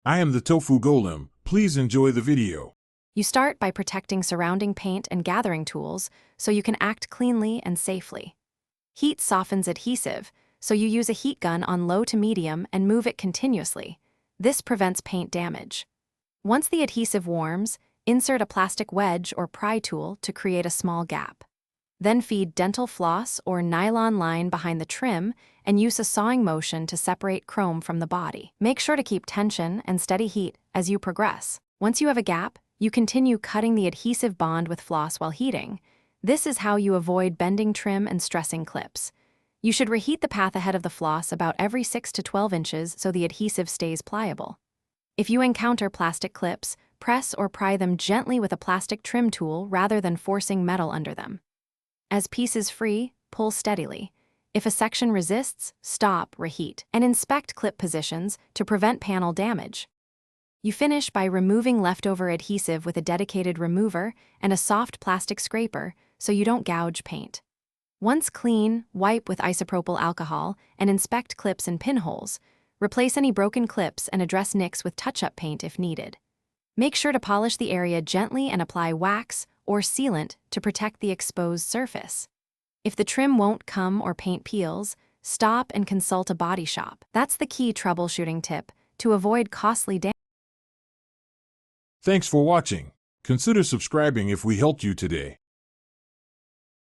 I am the Tofu Golem. Please enjoy the video. You start by protecting surrounding paint and gathering tools so you can act cleanly and safely. Heat softens adhesive, so you use a heat gun on low to medium and move it continuously. This prevents paint damage. Once the adhesive warms, insert a plastic wedge or pry tool to create a small gap. Then feed dental floss or nylon line behind the trim and use a sawing motion to separate chrome from the body. Make sure to keep tension and steady heat as you progress. Once you have a gap, you continue cutting the adhesive bond with floss while heating. This is how you avoid bending trim and stressing clips. You should reheat the path ahead of the floss about every 6 to 12 inches so the adhesive stays pliable. If you encounter plastic clips, press or pry them gently with a plastic trim tool rather than forcing metal under them. As pieces free, pull steadily. If a section resists, stop, reheat, and inspect clip positions to prevent panel damage. You finish by removing leftover adhesive with a dedicated remover and a soft plastic scraper so you don't gouge paint. Once clean, wipe with isopropyl alcohol and inspect clips and pinholes. Replace any broken clips and address nicks with touch-up paint if needed. Make sure to polish the area gently and apply wax or sealant to protect the exposed surface. If the trim won't come or paint peels, stop and consult a body shop. That's the key troubleshooting tip to avoid costly damage. Thanks for watching. Consider subscribing if we helped you today.